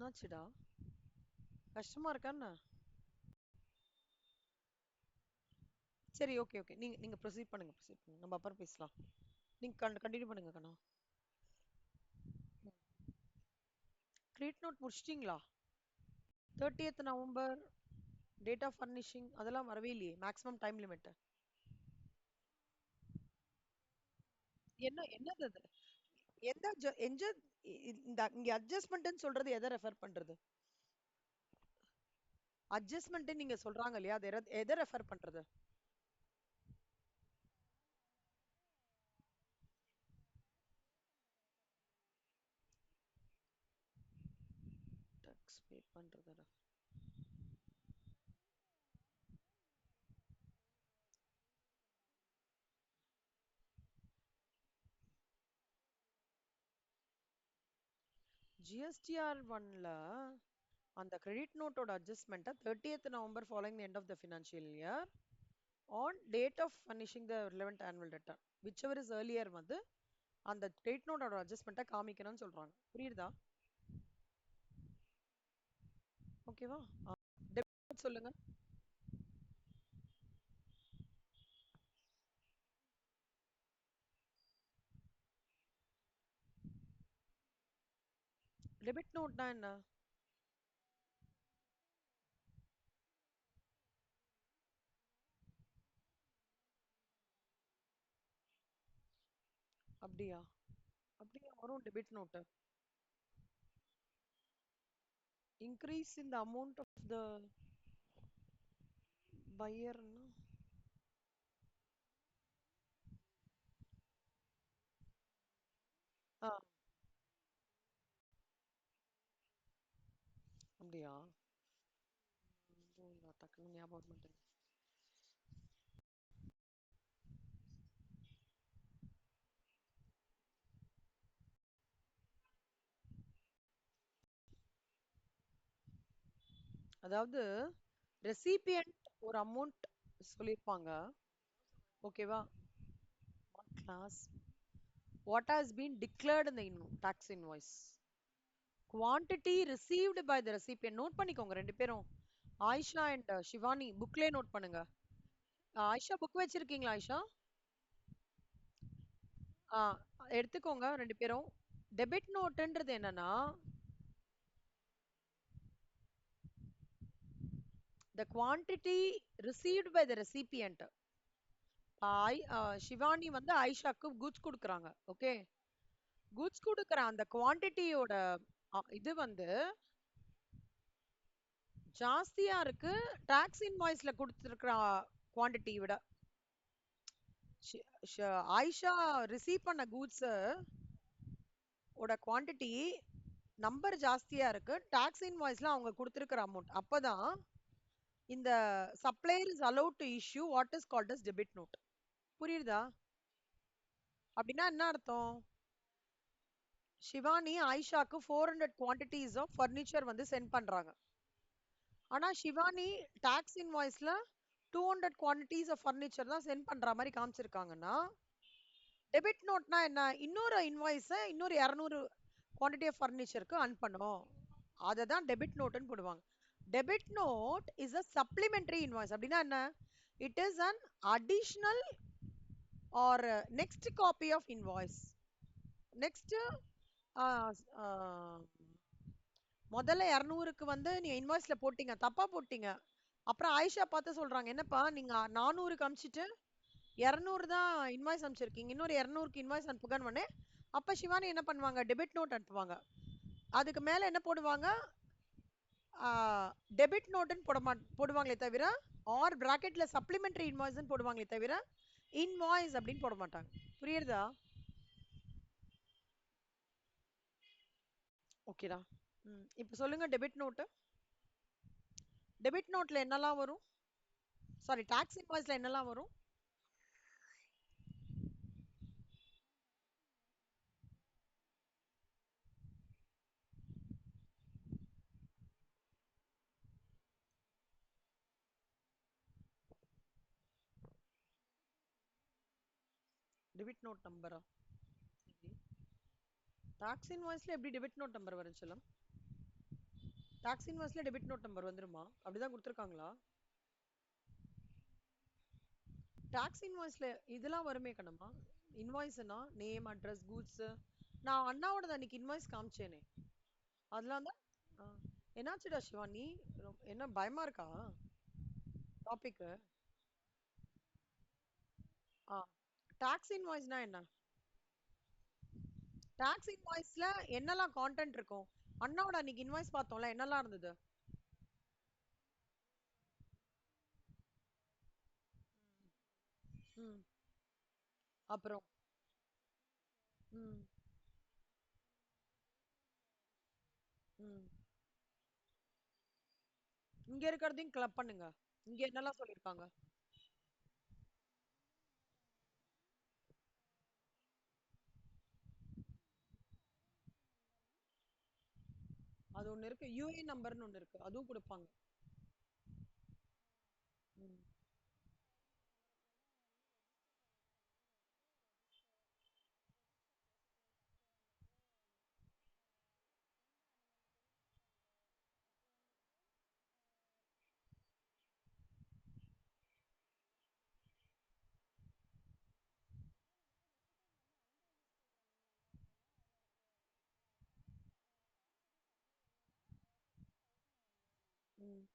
என்னாச்சுடா? கஷ்டமா இருக்கா என்ன? சரி, ஓகே, ஓகே. நீங்க நீங்க ப்ரொசீட் பண்ணுங்க, ப்ரொசீட் பண்ணுங்க. நம்ம அப்புறம் பேசலாம். நீங்க கண்டினியூ பண்ணுங்க கண்ணா. கிரெடிட் நோட் முடிச்சிட்டீங்களா? 30th November date of furnishing அதெல்லாம் வரவே இல்லையே. Maximum time limit. என்னது அது? எந்த எந்த இந்த இங்க அட்ஜஸ்ட்மென்ட்னு சொல்றது எதை ரெஃபர் பண்றது? அட்ஜஸ்ட்மென்ட் நீங்க சொல்றாங்க இல்லையா? அது எதை ரெஃபர் பண்றது? டாக்ஸ் பே பண்றது. ஜிஎஸ்டிஆர் ஒன்ல அந்த கிரெடிட் நோட்டோட அட்ஜஸ்ட்மெண்ட்டை 30th November following the end of the financial year on date of furnishing the relevant annual return whichever is earlier வந்து அந்த கிரெடிட் நோட்டோட அட்ஜஸ்ட்மெண்ட்டை காமிக்கணும்னு சொல்றாங்க. புரியுதா? ஓகேவா? டெபிட் சொல்லுங்க. டெபிட் நோட்னா என்ன? அப்படியா? அப்படியா வரும் debit note? Increase in the amount of the பையர்னா? ஆ, அப்படியா? டக்குன்னு ஞாபகம் மாட்டேன். அதாவது ரெசிபியன்ட் ஒரு அமௌண்ட் சொல்லியிருப்பாங்க. ஓகேவா? Clause what has been declared in the tax invoice, quantity received by the recipient. Note பண்ணிக்கோங்க ரெண்டு பேரும். ஆயிஷா அண்ட் ஷிவானி புக்லயே நோட் பண்ணுங்க. ஆயிஷா புக் வச்சிருக்கீங்களா ஆயிஷா? ஆ, எடுத்துக்கோங்க ரெண்டு பேரும். டெபிட் நோட்ன்றது என்னன்னா the quantity received by the recipient. Shivani வந்து ஆயிஷாக்கு கூட்ஸ் கொடுக்குறாங்க. ஓகே, கூட்ஸ் கொடுக்குற அந்த குவான்டிட்டியோட இது வந்து ஜாஸ்தியா இருக்கு டாக்ஸ் இன்வாய்ஸ்ல கொடுத்துருக்கிற குவான்டிட்டி விட. ஆயிஷா ரிசீவ் பண்ண கூட்ஸ் ஓட குவான்டிட்டி நம்பர் ஜாஸ்தியா இருக்கு டாக்ஸ் இன்வாய்ஸ்ல அவங்க கொடுத்துருக்கிற அமௌண்ட். அப்பதான் இந்த supplier is allowed to issue what is called as debit note. புரியுதா? அப்படின்னா என்ன அர்த்தம்? ஷிவானி ஆயிஷாக்கு 400 குவான்டிட்டிஸ் ஆஃப் ஃபர்னிச்சர் வந்து சென்ட் பண்றாங்க. ஆனா ஷிவானி டாக்ஸ் இன்வாய்ஸ்ல 200 குவான்டிட்டிஸ் ஆஃப் ஃபர்னிச்சர் தான் சென்ட் பண்ற மாதிரி காமிச்சிருக்காங்கன்னா டெபிட் நோட்னா என்ன? இன்னொரு இன்வாய்ஸ இன்னொரு 200 குவான்டிட்டி ஆஃப் ஃபர்னிச்சருக்கு அனுப்பணும். அதை தான் டெபிட் நோட்னு போடுவாங்க. Debit note is a supplementary invoice. அப்படின்னா என்ன? It is an additional or next copy of invoice. Next முதல்ல 200க்கு வந்து நீங்க இன்வாய்ஸ்ல போட்டீங்க, தப்பா போட்டீங்க. அப்புறம் ஆயிஷா பார்த்து சொல்றாங்க, என்னப்பா நீங்க 400க்கு அமிச்சிட்டு 200 தான் இன்வாய்ஸ் அனுப்பிச்சிருக்கீங்க, இன்னொரு 200க்கு இன்வாய்ஸ் அனுப்புங்கன்னு உடனே அப்ப சிவானி என்ன பண்ணுவாங்க? டெபிட் நோட் அனுப்புவாங்க. அதுக்கு மேல என்ன போடுவாங்க? டெபிட் நோட்னு போடுவாங்களே தவிர, ஆர் பிராக்கெட்ல சப்ளிமெண்டரி இன்வாய்ஸ்னு போடுவாங்களே தவிர இன்வாய்ஸ் அப்படின்னு போட மாட்டாங்க. புரியுதா? ஓகேடா. இப்போ சொல்லுங்க டெபிட் நோட். டெபிட் நோட்ல என்னெல்லாம் வரும்? சாரி, டாக்ஸ் இன்வாய்ஸ்ல என்னெல்லாம் வரும்? டெபிட் நோட் நம்பரா? டாக்ஸ் இன்வாய்ஸ்ல எப்படி டெபிட் நோட் நம்பர் வரும் சொல்லும்? டாக்ஸ் இன்வாய்ஸ்ல டெபிட் நோட் நம்பர் வந்துருமா? அப்படிதான் கொடுத்துருக்காங்களா? டாக்ஸ் இன்வாய்ஸ்ல இதெல்லாம் வருமே கண்ணம்மா. இன்வாய்ஸ்னா நேம், அட்ரஸ், கூட்ஸ். நான் அண்ணாவோட அன்னைக்கு இன்வாய்ஸ் காமிச்சேனே, அதெல்லாம் தான். ஆ. என்னாச்சுடா சிவானி? என்ன பயமா இருக்கா டாபிக்? ஆ. டாக்ஸ் இன்வாய்ஸ்னா என்ன? டாக்ஸ் இன்வாய்ஸ்ல என்னெல்லாம் கான்டென்ட் இருக்கும்? அண்ணாவோட அன்னைக்கு இன்வாய்ஸ் பார்த்தோம்ல, என்னெல்லாம் இருந்தது? ம். அப்புறம். ம். ம். இங்க இருக்கிறதையும் கிளப் பண்ணுங்க. இங்க என்னெல்லாம் சொல்லியிருக்காங்க? அது ஒண்ணு இருக்கு, யூஏ நம்பர்னு ஒண்ணு இருக்கு, அதுவும் கொடுப்பாங்க. ம். ம்.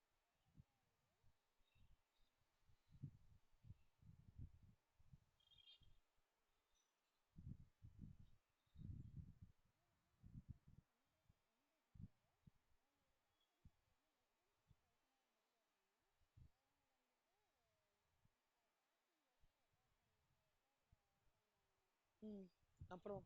ம். அப்புறம்.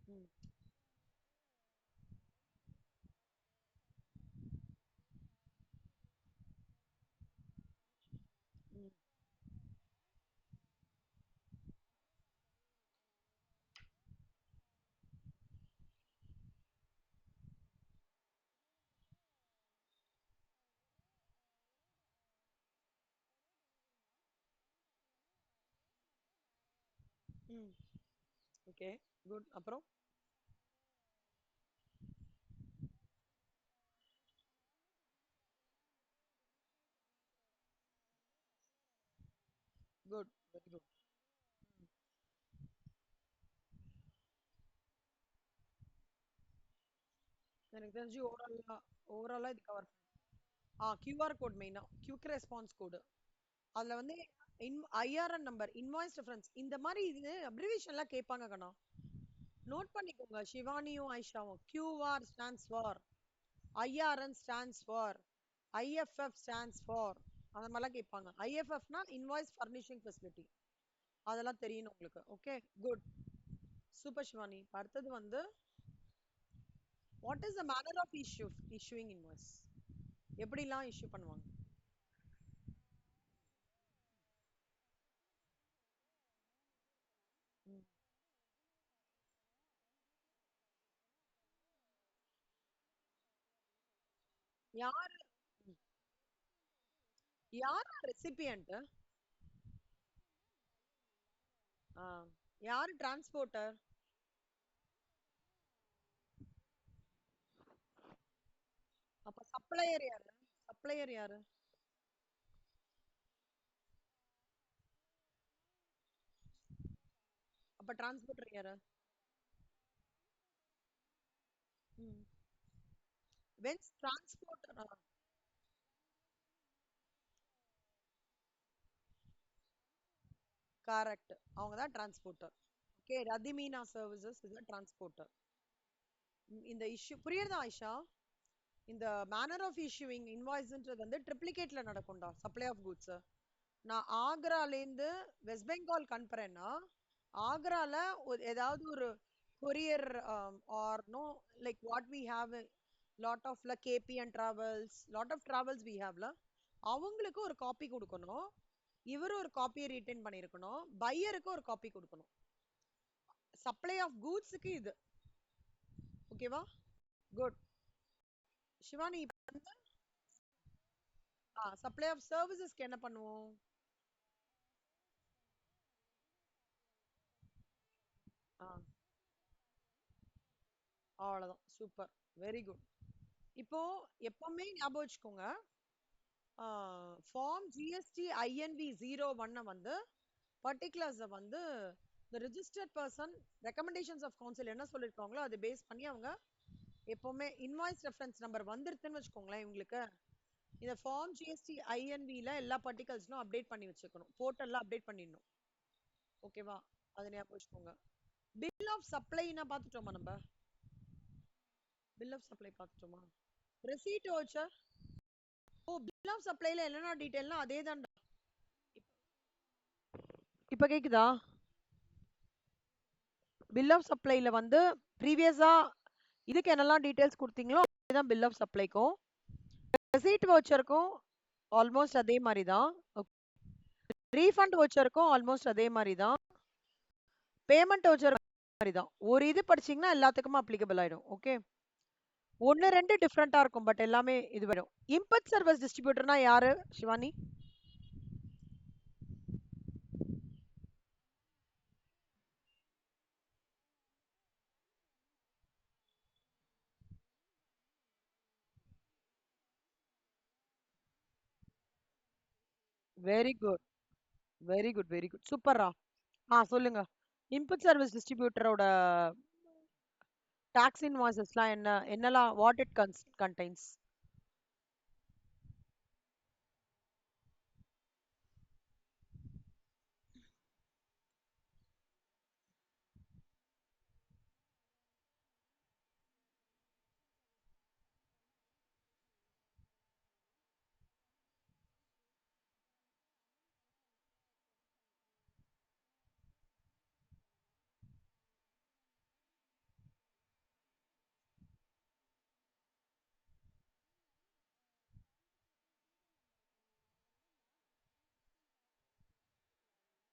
ம். ம். ம். ஓகே. குட். அப்புறம். குட். Very good. எனக்கு தெரிஞ்சு ஓவராலா இது கவர். கியூஆர் கோட் மெயினா, குயிக் ரெஸ்பான்ஸ் கோடு. அதுல வந்து ஐஆர்என் நம்பர், இன்வாய்ஸ் ரெஃபரன்ஸ், இந்த மாதிரி இது அப்ரிவேஷன்லாம் கேட்பாங்க கண்ணா. நோட் பண்ணிக்கோங்க சிவானியும் ஐஷாவும். QR stands for, IRN stands for, IFF stands for, அந்த மாதிரிலாம் கேட்பாங்க. ஐஎஃப்எஃப்னா இன்வாய்ஸ் ஃபர்னிஷிங் ஃபெசிலிட்டி. அதெல்லாம் தெரியணும் உங்களுக்கு. ஓகே. குட். சூப்பர் சிவானி. அடுத்தது வந்து what is the manner of issuing invoice? எப்படிலாம் இஷ்யூ பண்ணுவாங்க? ம். யார் யார் ரெசிபியன்ட்? யார் டிரான்ஸ்போர்ட்டர்? அப்ப சப்ளையர் யாரு? சப்ளையர் யாரு? அப்ப டிரான்ஸ்போர்ட்டர் யாரு? ம். வென்ஸ் டிரான்ஸ்போர்ட்டர். கரெக்ட். அவங்க தான் transporter. Okay. Rathimeena services is transporter. இந்த இஷ்யூ புரியுதா ஆயிஷா? இந்த மேனர் ஆஃப் இஷ்யூவிங் இன்வாய்ஸ்ன்றது வந்து ட்ரிப்ளிகேட்ல நடக்கும்டா, சப்ளை ஆஃப் குட்ஸ். நான் ஆக்ராலேருந்து வெஸ்ட் பெங்கால் அனுப்புறேன்னா, ஆக்ரால ஏதாவது ஒரு courier or no, like what we have lot of KPN travels, lot of travels we ஹாவ்ல, அவங்களுக்கு ஒரு காப்பி கொடுக்கணும். இவரு ஒரு காப்பியை ரீட்டைன் பண்ணியிருக்கணும். பையருக்கு ஒரு காப்பி கொடுக்கணும். சப்ளை ஆஃப் கூட்ஸுக்கு இது. ஓகேவா? குட். சிவானி சப்ளை ஆஃப் சர்வீசஸ்க்கு என்ன பண்ணுவோம்? ஆ, அவ்வளவுதான். சூப்பர். Very good. இப்போ எப்பவுமே ஞாபகம் வச்சுக்கோங்க, ஃபார்ம் ஜிஎஸ்டி ஐஎன்வி 01 வந்து பர்டிகுலர்ஸை வந்து the registered person recommendations of council என்ன சொல்லிருக்காங்களோ அதை பேஸ் பண்ணி அவங்க எப்பவுமே இன்வாய்ஸ் ரெஃபரன்ஸ் நம்பர் வந்துருதுன்னு வச்சுக்கோங்களேன் இவங்களுக்கு, இந்த ஃபார்ம் ஜிஎஸ்டி ஐஎன்வில எல்லா பர்டிகல்ஸ்னும் அப்டேட் பண்ணி வச்சுக்கணும், போர்ட்டல்ல அப்டேட் பண்ணிடணும். ஓகேவா? அதை ஞாபகம் வச்சுக்கோங்க. பில் ஆஃப் சப்ளைனா பார்த்துட்டோமா நம்ம? பில் ஆஃப் சப்ளை பார்த்துட்டோமா? Receipt voucher. Oh, bill of சப்ளைல என்னென்ன டீடைல்னா அதே தான். இப்ப கேக்குதா? பில் ஆஃப் சப்ளைல வந்து ப்ரீவியஸா இதுக்கு என்னெல்லாம் டீடைல்ஸ் கொடுத்தீங்களோ அதுதான் பில் ஆஃப் சப்ளைக்கும். ரெசீட் வவுச்சருக்கும் ஆல்மோஸ்ட் அதே மாதிரி தான். ரீஃபண்ட் வவுச்சருக்கும் ஆல்மோஸ்ட் அதே மாதிரி தான். பேமெண்ட் வவுச்சர் மாதிரி தான். ஒரு இது படிச்சீங்கன்னா எல்லாத்துக்குமே அப்ளிகபிள் ஆயிடும். ஓகே, ஒன்னு ரெண்டு டிஃப்ரெண்டா இருக்கும், பட் எல்லாமே இது வரும். இம்பட் சர்வீஸ் டிஸ்ட்ரிபியூட்டர்னா யாரு Shivani? Very good, very good, very good, சூப்பர்ரா. சொல்லுங்க. இன்புட் சர்வீஸ் டிஸ்ட்ரிபியூட்டரோட டாக்ஸ் இன்வாய்சஸ்லாம் என்னலாம், வாட் இட் கண்டைன்ஸ்?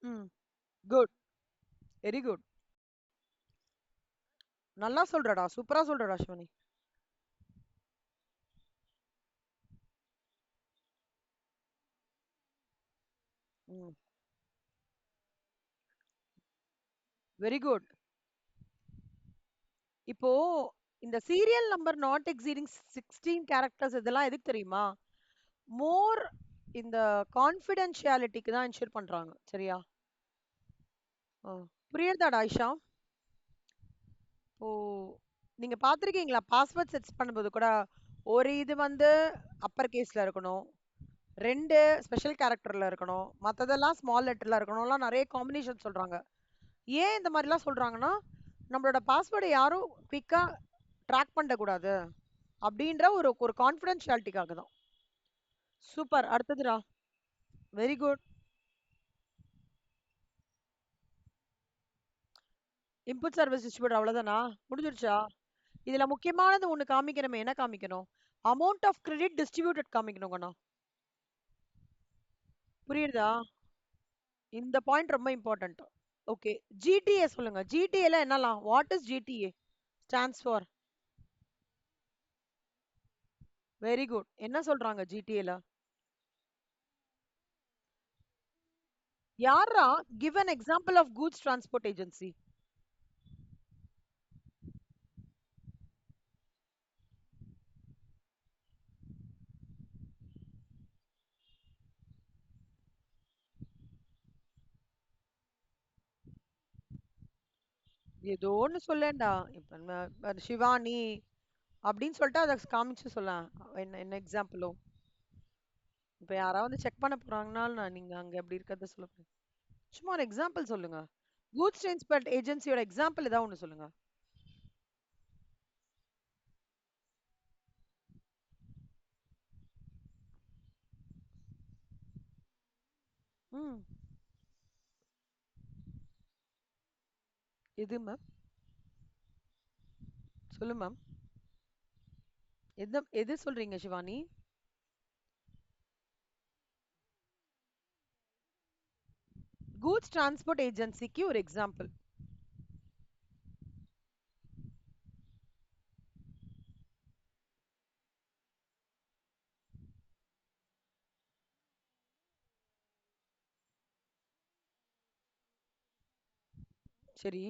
ம், குட், வெரி குட். நல்லா சொல்றடா, சூப்பரா சொல்றடா சிவானி. ம், வெரி குட். இப்போ இந்த serial number not exceeding 16 characters இதெல்லாம் எதுக்கு தெரியுமா? மோர் இந்த கான்ஃபிடென்ஷியாலிட்டிக்கு தான் என்ஷூர் பண்றாங்க. சரியா? புரியுதாடா ஆயிஷா? ஓ, நீங்க பாத்திருக்கீங்களா பாஸ்வேர்ட் செட் பண்ணும்போது கூட ஒரு இது வந்து அப்பர் கேஸ்ல இருக்கணும், ரெண்டு ஸ்பெஷல் கேரக்டர்ல இருக்கணும், மத்ததெல்லாம் ஸ்மால் லெட்டர்ல இருக்கணும்லாம் நிறைய காம்பினேஷன் சொல்றாங்க. ஏன் இந்த மாதிரிலாம் சொல்றாங்கன்னா, நம்மளோட பாஸ்வேர்டை யாரும் குயிக்கா ட்ராக் பண்ணக்கூடாது அப்படின்ற ஒரு ஒரு கான்ஃபிடென்ஷியாலிட்டிக்காக தான். சூப்பர், அடுத்ததுடா. Very good. Input service distributor அவ்வளவுதானா? முடிஞ்சிருச்சா? இதுல முக்கியமானது ஒண்ணு காமிக்கணுமே, என்ன காமிக்கணும்? அமௌண்ட் ஆஃப் கிரெடிட் டிஸ்ட்ரிபியூட்டட் காமிக்கணுங்கண்ணா. புரியுதா? இந்த பாயிண்ட் ரொம்ப இம்பார்ட்டன்ட். ஓகே, ஜிடிஏ சொல்லுங்க. ஜிடிஏல என்னலாம், what is GTA stands for? Very good. என்ன சொல்றாங்க ஜிடிஏல? யாரா? Give an example of goods transport agency. ஏதோ ஒண்ணு சொல்லேன்டா. இப்ப சிவானி அப்படின்னு சொல்லிட்டு அதை காமிச்சு சொல்ல. என்ன என்ன எக்ஸாம்பிளோ? இப்ப யாராவது செக் பண்ண போறாங்கனாலும் நான் நீங்க அங்க எப்படி இருக்கிறத சொல்ல போறேன். சும்மா ஒரு எக்ஸாம்பிள் சொல்லுங்க. கூட்ஸ் டிரான்ஸ்போர்ட் ஏஜென்சியோட எக்ஸாம்பிள் ஏதாவது ஒண்ணு சொல்லுங்க. ம், எது மேம்? சொல்லு மேம். எது எது சொல்றீங்க சிவானி? கூட்ஸ் டிரான்ஸ்போர்ட் ஏஜென்சிக்கு ஒரு எக்ஸாம்பிள். சரி.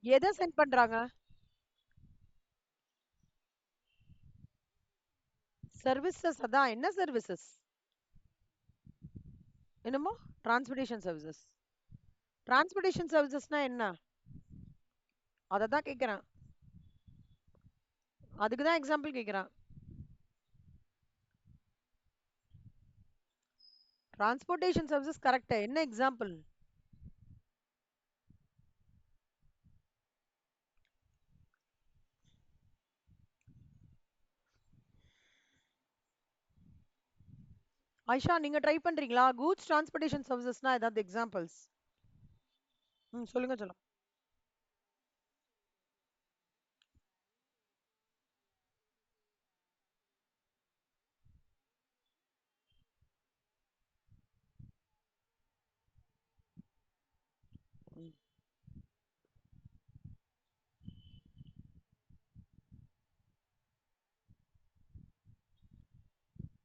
எதை சென்ட் பண்றாங்க? சர்வீசஸ். அதான் என்ன சர்வீசஸ்? என்னமோ டிரான்ஸ்போர்ட்டேஷன் சர்வீசஸ். டிரான்ஸ்போர்ட்டேஷன் சர்வீசஸ்னா என்ன? அதை தான் கேட்குறேன். அதுக்கு தான் எக்ஸாம்பிள் கேட்குறேன். Transportation services correct. என்ன எக்ஸாம்பிள்? ஆயிஷா, நீங்க ட்ரை பண்றீங்களா? கூட்ஸ் டிரான்ஸ்போர்ட்டேஷன் சர்வீசஸ்னா ஏதாவது எக்ஸாம்பிள்ஸ்? ம், சொல்லுங்க சொல்லுங்க.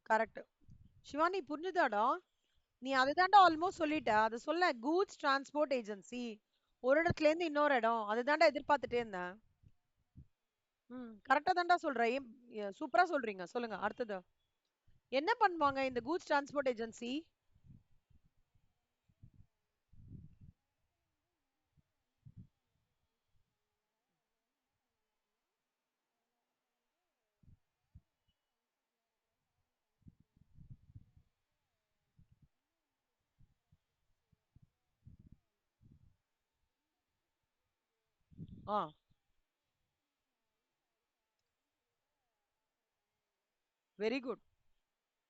கரெக்ட். சிவானி, புரிஞ்சுதாடா? நீ அதுதான்டா ஆல்மோஸ்ட் சொல்லிட்ட. அதை சொல்ல, கூட்ஸ் டிரான்ஸ்போர்ட் ஏஜென்சி. ஒரு இடத்துல இருந்து இன்னொரு இடம், அதுதான்டா எதிர்பார்த்துட்டே இருந்தேன். ம், கரெக்டா தான்டா சொல்றேன். சூப்பரா சொல்றீங்க. சொல்லுங்க அடுத்தது. என்ன பண்ணுவாங்க இந்த கூட்ஸ் டிரான்ஸ்போர்ட் ஏஜென்சி? ஆ, very good.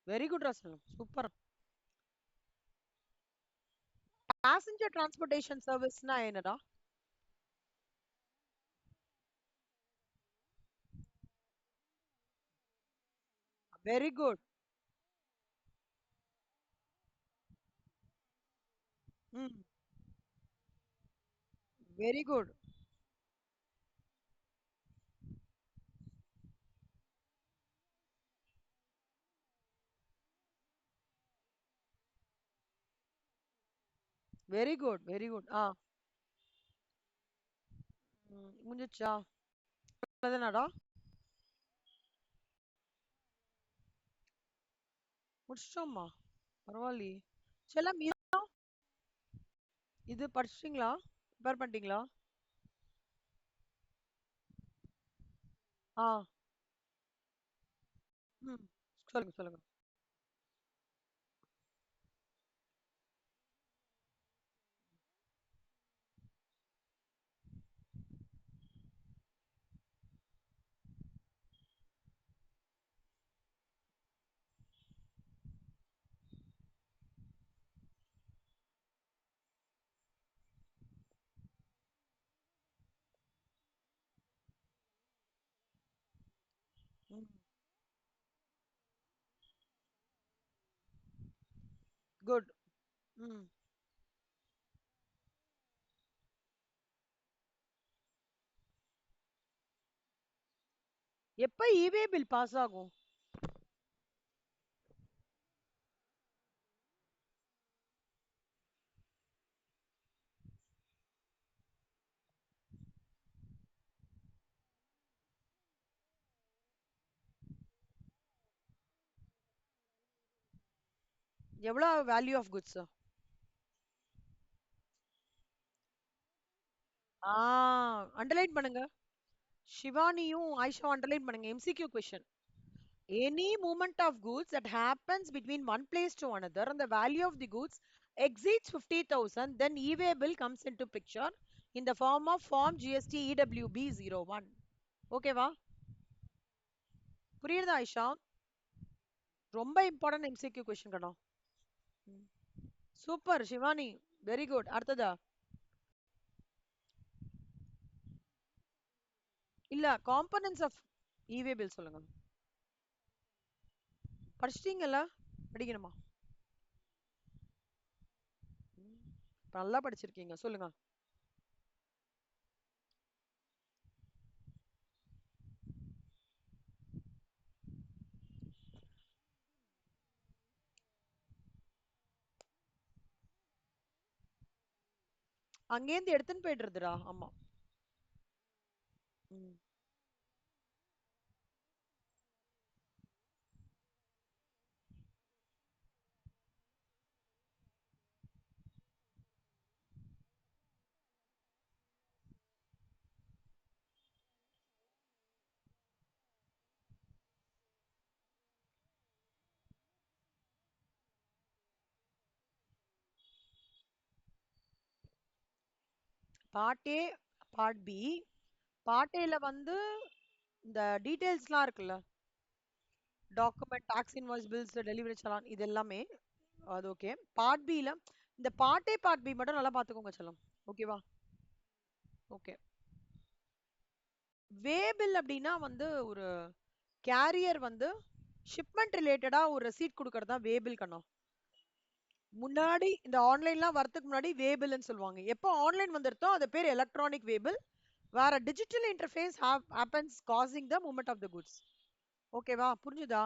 Very good Rasan, super. Passenger transportation சர்வீஸ்னா என்னடா? Very good. ம், very good. Very good. Very good. ஆ. முடிஞ்சிச்சா? என்னடா? முடிச்சிட்டோமா? பரவாயில்லையே. செல்லம், இது படிச்சிட்டீங்களா? ப்ரிப்பேர் பண்ணிட்டீங்களா? ஆ. ம், சொல்லுங்க சொல்லுங்க. ம், குட். ம். எப்ப இவே பில் பாஸ் ஆகும்? எவ்வளவு வேல்யூ ஆஃப் குட்ஸ்? ஆ, அண்டர்லைன் பண்ணுங்க. ஷிவானியும் ஆயிஷா அண்டர்லைன் பண்ணுங்க. MCQ question. Any movement of goods that happens between one place to another and the value of the goods exceeds 50,000, then e-way bill comes into picture in the form of form GST EWB 01. ஓகேவா? புரியுதா ஆயிஷா? ரொம்ப important MCQ question கண்ணா. Super Shivani, very good. அடுத்ததா? இல்ல, components of இவே bill சொல்லுங்க. படிச்சிட்டீங்கல்ல? படிக்கணுமா? நல்லா படிச்சிருக்கீங்க, சொல்லுங்க. அங்கேருந்து எடுத்துன்னு போயிடுறதுடா, ஆமா. ம். Part A, part B. Part ஏல வந்து இந்த டீடைல்ஸ்லாம் இருக்குல்ல, document, tax invoice, bills, delivery challan, இது எல்லாமே அது ஓகே. பார்ட் பில இந்த பார்ட் ஏ பார்ட் பி மட்டும் நல்லா பாத்துக்கோங்க செல்லம். ஓகேவா? ஓகே. வே பில் அப்படின்னா வந்து ஒரு கேரியர் வந்து ஷிப்மெண்ட் ரிலேட்டடா ஒரு ரெசீட் கொடுக்கறது தான் வே பில் கண்ணா. முன்னாடி இந்த ஆன்லைன்லாம் வரதுக்கு முன்னாடி வே பில்னு சொல்லுவாங்க. எப்போ ஆன்லைன் வந்துருத்தோ அது பேர் எலக்ட்ரானிக் வே பில். வேற digital interface happens causing the movement of the goods. ஓகேவா? புரிஞ்சுதா?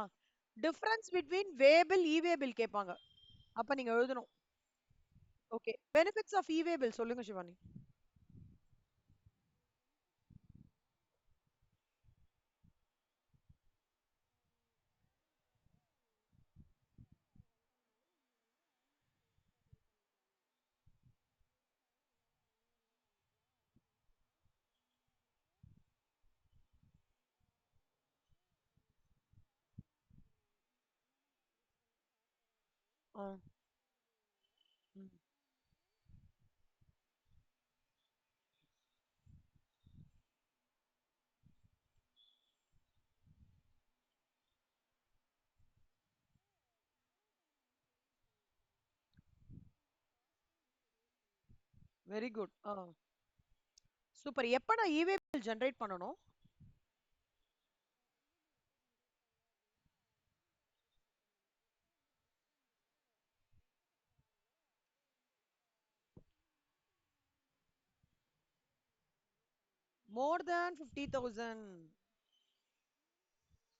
Difference between way bill, E way bill கேட்பாங்க. அப்ப நீங்க எழுதணும். Okay. Benefits of E way bill சொல்லுங்க சிவானி. Very good. சூப்பர். எப்ப நான் இ வே பில் ஜெனரேட் பண்ணணும்? மோர் தேன் 50,000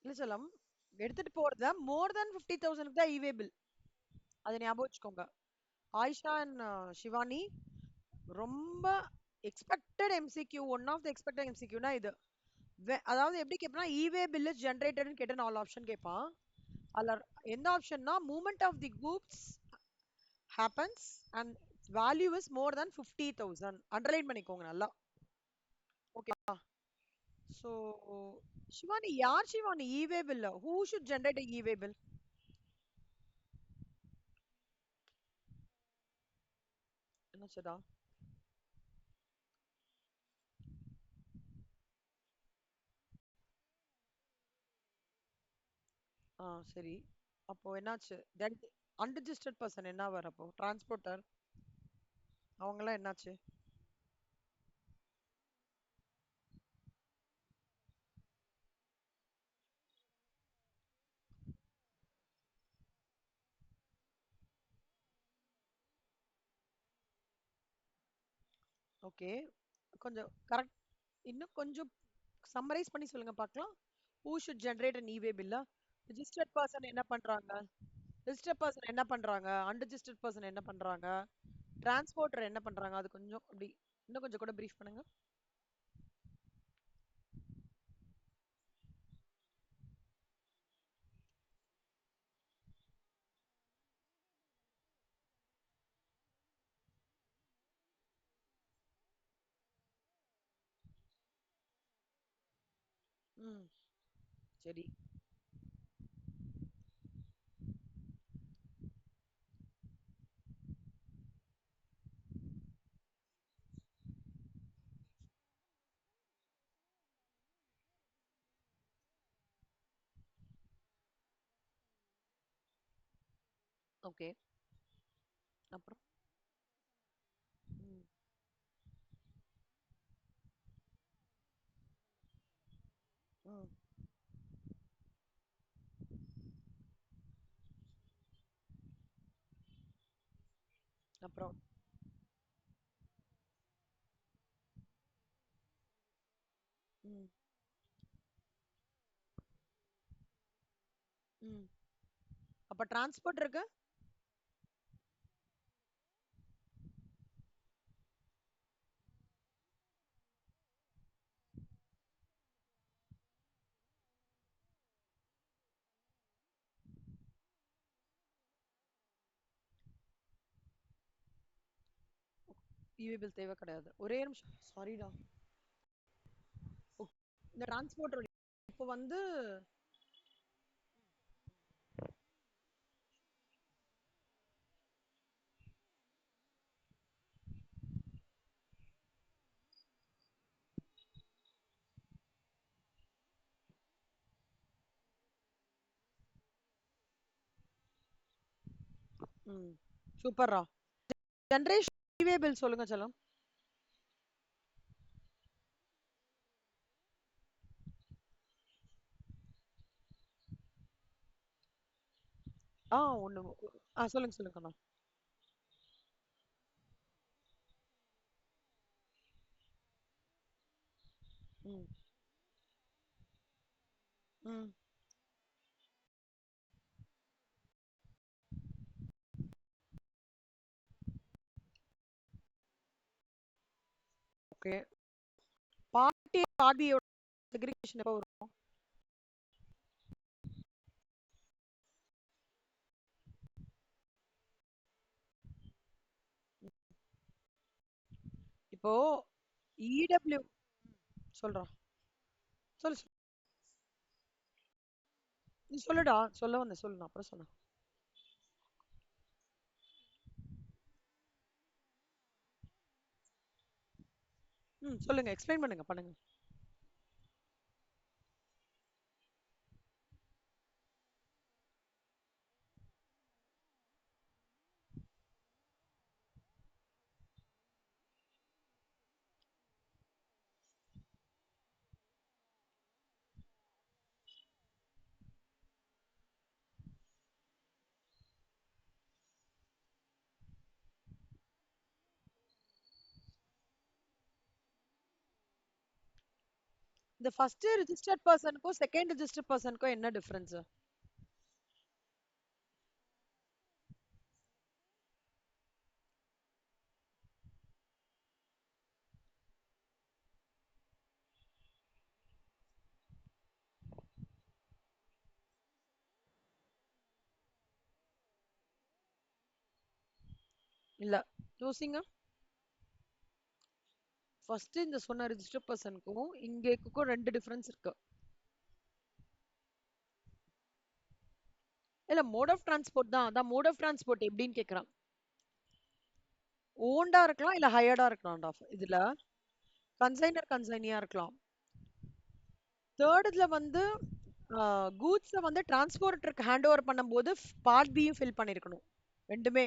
இல்ல செல்லம். எடுத்துட்டு போறத மோர் தேன் 50,000க்கு தான் இ வே பில். அதை ஞாபகம் வச்சுக்கோங்க. ஆயிஷா அண்ட் ஷிவானி, ரொம்ப expected MCQ, one of the expected எம்சிக்யூனா இது. அதாவது எப்படி கேட்பனா, இவே பில் இஸ் ஜென்ரேட்டட்னு கேட்ட 4 ஆப்ஷன் கேட்பான். அதுல எந்த ஆப்ஷன்னா movement of the goods happens and value is more than 50,000. Underline பண்ணிக்கோங்க நல்லா. ஓகேவா? சோ ஷிவானி, யார் Shivani e-way bill? Who should generate e-way bill? என்னச்சுடா? சரி. அப்போ என்னாச்சு? தென் அன்ரிஜிஸ்டர்ட் பர்சன் என்ன வரப்போ? டிரான்ஸ்போர்ட்டர் அவங்கலாம் என்னாச்சு? ஓகே. கொஞ்சம் கரெக்ட். இன்னும் கொஞ்சம் சம்மரைஸ் பண்ணி சொல்லுங்க பார்க்கலாம். ஹூ ஷுட் ஜெனரேட் அன் இவே பில்லா? ரிஜிஸ்டர்ட் பர்சன் என்ன பண்றாங்க? ரிஜிஸ்டர்ட் பர்சன் என்ன பண்றாங்க? அன்ரிஜிஸ்டர்ட் பர்சன் என்ன பண்றாங்க? டிரான்ஸ்போர்ட்டர் என்ன பண்றாங்க? அது கொஞ்சம் அப்படி இன்னும் கொஞ்சம் கூட பிரீஃப் பண்ணுங்க. ம். சரி. ஓகே. அப்புறம்? ம். ம். அப்புறம்? ம். ம். அப்ப டிரான்ஸ்போர்ட் இருக்கு? இவி பில் தேவை கிடையாது. ஒரே நிமிஷம். சாரிடா. இந்த டிரான்ஸ்போர்ட் இப்போ வந்து ம். சூப்பர்ரா. ஜெனரேஷன் இவே பில் சொல்லுங்க செல்லம். ஒண்ணு. சொல்லுங்க சொல்லுங்க அண்ணா. ம். ம். ஓகே. பார்ட்டி ஆர்பியோட செக்ரிகேஷன் எப்போ வரும்? இப்போ இடபிள்யூ சொல்றா. சொல்லு சொல்லு. நீ சொல்லுடா. சொல்ல வந்தேன் சொல்லு. நான் அப்புறம் சொன்னேன். ம். சொல்லுங்க. எக்ஸ்பிளைன் பண்ணுங்க. பண்ணுங்க. இந்த ஃபர்ஸ்ட் ரிஜிஸ்டர்ட் பர்சனுக்கும் செகண்ட் ரிஜிஸ்டர்ட் பர்சனுக்கும் என்ன டிஃபரன்ஸ்? இல்ல. யோசிங்க. ஃபர்ஸ்ட் இந்த சொன்ன ரிஜிஸ்டர்ட் பர்சனுக்கும் இங்கேக்கும் ரெண்டு டிஃபரன்ஸ் இருக்கு. இல்ல மோட் ஆஃப் டிரான்ஸ்போர்ட் தான். அதான் மோட் ஆஃப் டிரான்ஸ்போர்ட் எப்படின்னு கேக்குறான். ஓன்டா இருக்கலாம் இல்ல ஹையர்டா இருக்கலாம்டா. இதுல கன்சைனர் கன்சைனியா இருக்கலாம். தேர்ட் இதுல வந்து கூட்ஸ வந்து டிரான்ஸ்போர்ட்டருக்கு ஹேண்ட் ஓவர் பண்ணும்போது பார்ட் பியும் ஃபில் பண்ணிருக்கணும். ரெண்டுமே.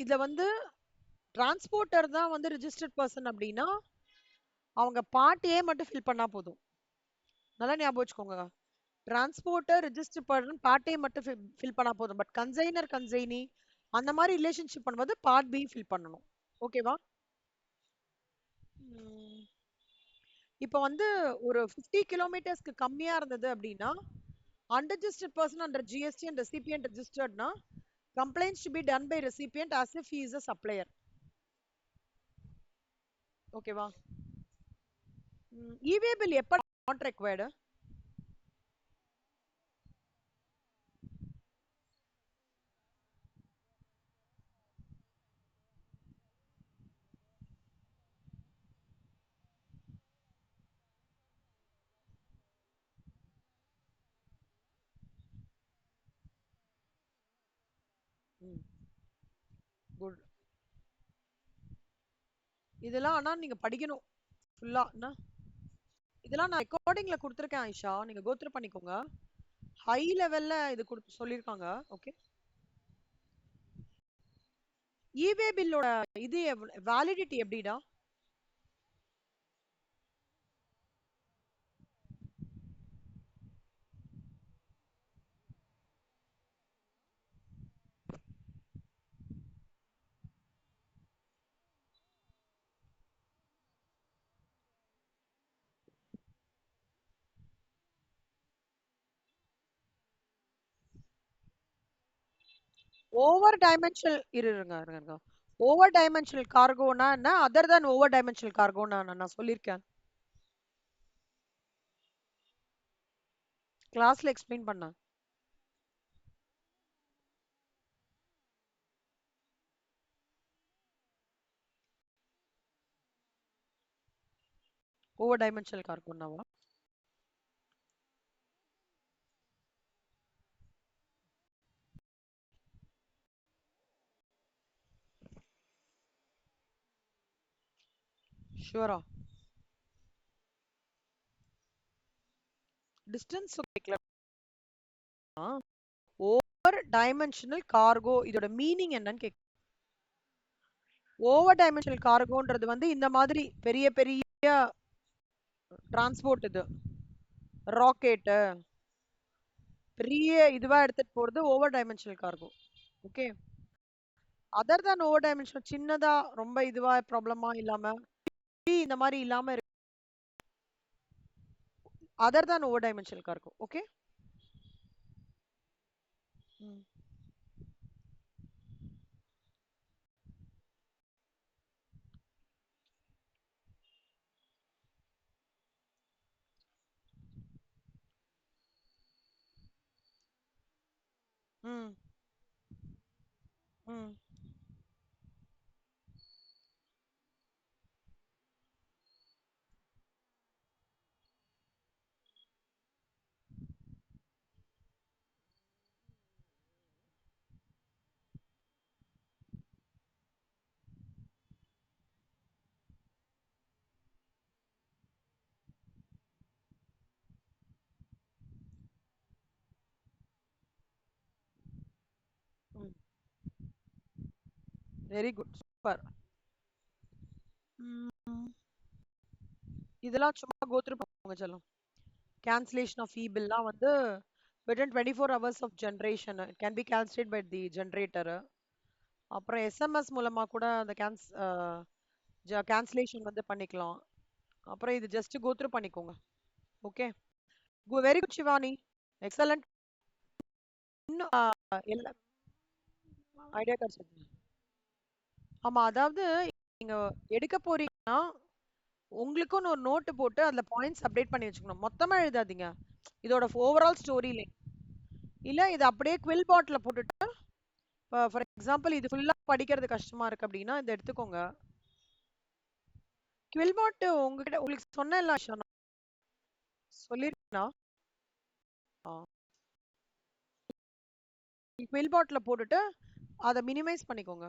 இதுல வந்து டிரான்ஸ்போர்ட்டர் தான் வந்து ரிஜிஸ்டர்ட் பர்சன் அப்படின்னா அவங்க பார்ட் ஏ மட்டும் ஃபில் பண்ணா போதும். நல்லா ஞாபகம் வச்சுக்கோங்க. Transporter register person part A மட்டும் ஃபில் பண்ணா போதும். பட் கன்சைனர் கன்சைனி அந்த மாதிரி ரிலேஷன்ஷிப் பண்ணும்போது பார்ட் பி ஃபில் பண்ணணும். ஓகேவா? இப்போ வந்து ஒரு 50 கிலோமீட்டர்ஸ்க்கு கம்மியா இருந்தது அப்படின்னா unregistered person under GST and recipient registered na complaints to be done by recipient as if he is a supplier. ஓகேவா? இவே பில் எப்ப நாட் ரெக்வயர்டு? குட். இதெல்லாம் ஆனா நீங்க படிக்கணும் ஃபுல்லா. இதெல்லாம் நான் ரெக்கார்டிங்ல கொடுத்துருக்கேன் ஆயிஷா. நீங்க கோத்ரூ பண்ணிக்கோங்க. ஹை லெவல்ல இது சொல்லிருக்காங்க. ஓகே. இவே பில்லோட இது வேலிடிட்டி எப்படிடா? ஓவர் டைமென்ஷனல் இருங்க. ஓவர் டைமென்ஷனல் கார்கோனா என்ன? அதர் than ஓவர் டைமென்ஷனல் கார்கோனா நான் சொல்லியிருக்கேன். கிளாஸ்ல எக்ஸ்பிளைன் பண்ணேன். ஓவர் டைமென்ஷனல் கார்கோனாவா? ஷூரா? டிஸ்டன்ஸ் கேட்கல. ஓவர் டைமென்ஷனல் கார்கோ இதோட மீனிங் என்னன்னு கேட்க. ஓவர் டைமென்ஷனல் கார்கோன்றது வந்து இந்த மாதிரி பெரிய பெரிய டிரான்ஸ்போர்ட் இது ராக்கெட்டு பெரிய இதுவா எடுத்துட்டு போறது over dimensional cargo. Okay. Other than over dimensional சின்னதா ரொம்ப இதுவா ப்ராப்ளமா இல்லாம இந்த மாதிரி இல்லாம இருக்கு. Other than over dimensional cargo. Okay. ம். ம். ம். ம். Very good. சூப்பர். இதெல்லாம் சும்மா கோத்ரூ பண்ணுவாங்க செல்லம். Cancellation of e-billலாம் வந்து within 24 hours of generation can be cancelled by the generator. அப்புறம் எஸ்எம்எஸ் மூலமா கூட அந்த கேன்சலேஷன் வந்து பண்ணிக்கலாம். அப்புறம் இது ஜஸ்ட் கோத்ரூ பண்ணிக்கோங்க. Okay. Very good Shivani. Excellent. இன்னும் எல்லா ஐடியா கிடைச்சது. ஆமா, அதாவது நீங்க எடுக்க போறீங்கன்னா உங்களுக்குன்னு ஒரு நோட்டு போட்டு அதுல பாயிண்ட்ஸ் அப்டேட் பண்ணி வச்சுக்கணும். மொத்தமா எழுதாதீங்க. இதோட ஓவரால் ஸ்டோரியில இல்ல இது அப்படியே குவில் பாட்ல போட்டுட்டு ஃபார் எக்ஸாம்பிள் இது ஃபுல்லா படிக்கிறது கஷ்டமா இருக்கு அப்படின்னா இதை எடுத்துக்கோங்க. குவில் பாட் உங்ககிட்ட உங்களுக்கு சொன்னேன்ல சொல்லிருக்கேனா? குவில் பாட்ல போட்டுட்டு அதை மினிமைஸ் பண்ணிக்கோங்க.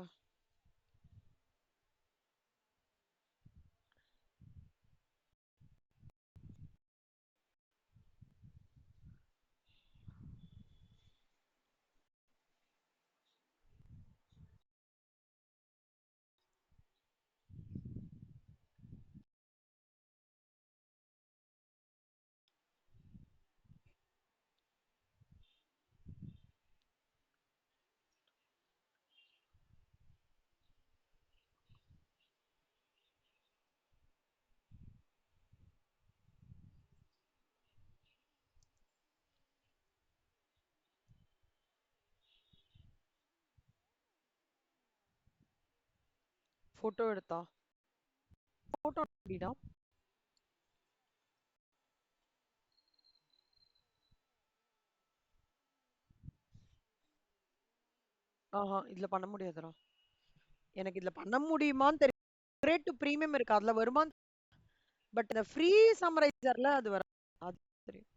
போட்டோ எடுத்தா போட்டோ எப்படிடா? ஆஹா, இதுல பண்ண முடியாதுடா. எனக்கு இதுல பண்ண முடியுமான்னு தெரியும். கிரேட் டு பிரீமியம் இருக்கு அதுல வருமா? பட் இந்த ஃப்ரீ சம்மரைசர்ல அது வர அது தெரியும்.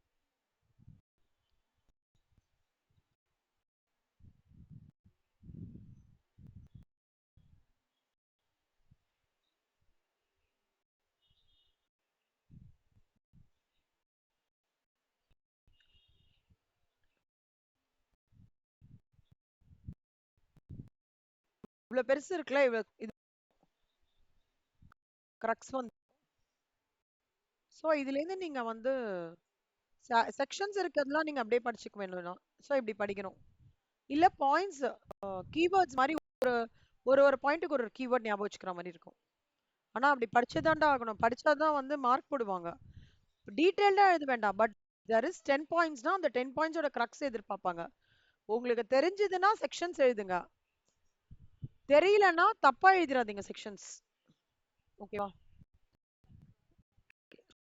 இவ்வளவு பெருசு இருக்குல்ல இது கிரக்ஸ் வந்து. சோ இதுல இருந்து நீங்க வந்து செக்ஷன்ஸ் இருக்கிறதுலாம் நீங்க அப்படியே படிச்சுக்க வேணும். சோ இப்படி படிக்கணும். இல்ல பாயிண்ட்ஸ் கீவேர்ட்ஸ் மாதிரி ஒரு ஒரு ஒரு பாயிண்ட்டுக்கு ஒரு கீவேர்ட் ஞாபகம் வச்சுக்கிற மாதிரி இருக்கும். ஆனா அப்படி படிச்சதாண்டா ஆகணும். படிச்சாதான் வந்து மார்க் போடுவாங்க. டீடைல்டா எழுத வேண்டாம். பட் there is 10 பாயிண்ட்ஸ்னா அந்த 10 பாயிண்ட்ஸோட கிரக்ஸ் எதிர்பார்ப்பாங்க. உங்களுக்கு தெரிஞ்சதுன்னா செக்ஷன்ஸ் எழுதுங்க. தெரியலன்னா தப்பா எழுதிராதீங்க செக்ஷன்ஸ். ஓகேவா?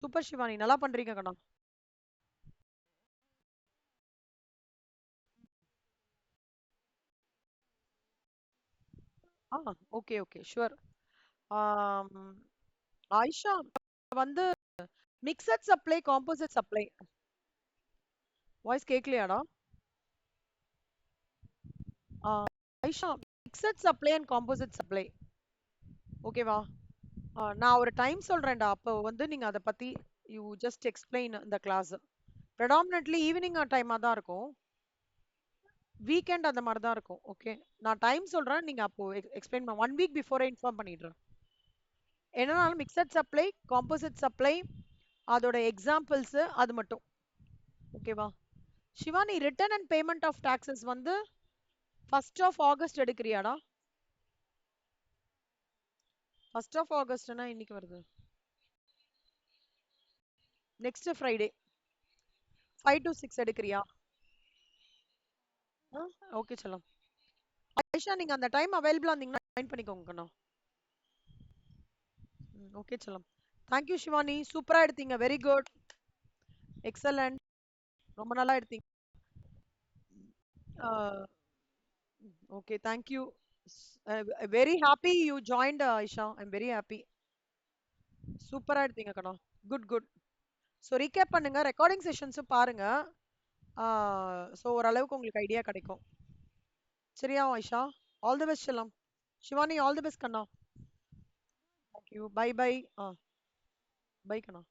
சூப்பர் சிவானி, நல்லா பண்றீங்க கண்ணா. ஆ, ஓகே ஓகே ஷூர். ஆயிஷா வந்து mixed supply, composite supply. Voice கேட்கலையாடா? Ayesha, mixed supply and composite supply. ஓகேவா? நான் ஒரு டைம் சொல்றேன்டா. அப்போ வந்து நீங்க அத பத்தி யூ ஜஸ்ட் எக்ஸ்பிளைன் இந்த கிளாஸ். ப்ரெடாமினன்ட்லி ஈவினிங் டைமா தான் இருக்கும். வீக்கெண்ட் அந்த மாதிரி தான் இருக்கும். ஓகே, நான் டைம் சொல்றேன். நீங்க அப்போ எக்ஸ்பிளைன் பண்ண 1 வீக் பிஃபோரே இன்ஃபார்ம் பண்ணிடுறேன். என்னன்னாலும் மிக்சட் சப்ளை, காம்போசிட் சப்ளை, அதோட எக்ஸாம்பிள்ஸ் அது மட்டும். ஓகேவா? Shivani, return and payment of taxes வந்து 1st ஆஃப் ஆகஸ்ட் எடுக்கிறியாடா? 1st ஆஃப் ஆகஸ்ட்னா இன்னைக்கு வருது. நெக்ஸ்ட் ஃப்ரைடே 5 to 6 எடுக்கிறியா? ஓகே செல்லம். ஆயிஷா, நீங்க அந்த டைம் அவைலபிளா இருந்தீங்கன்னா ஜாயின் பண்ணிக்கோங்க கண்ணா. ஓகே செல்லம். தேங்க்யூ சிவானி, சூப்பரா எடுத்தீங்க. வெரி குட், எக்ஸலண்ட், ரொம்ப நல்லா எடுத்தீங்க. Okay, thank you. Very happy you joined Ayesha. I'm very happy. சூப்பரா எடுத்தீங்க கண்ணா. Good good. ஸோ ரீகேப் பண்ணுங்க, ரெக்கார்டிங் செஷன்ஸும் பாருங்க. ஸோ ஓரளவுக்கு உங்களுக்கு ஐடியா கிடைக்கும். சரியா ஆயிஷா? ஆல் தி பெஸ்ட் செல்லம். சிவானி, ஆல் தி பெஸ்ட் கண்ணா. தேங்க்யூ. Bye bye. பை கண்ணா.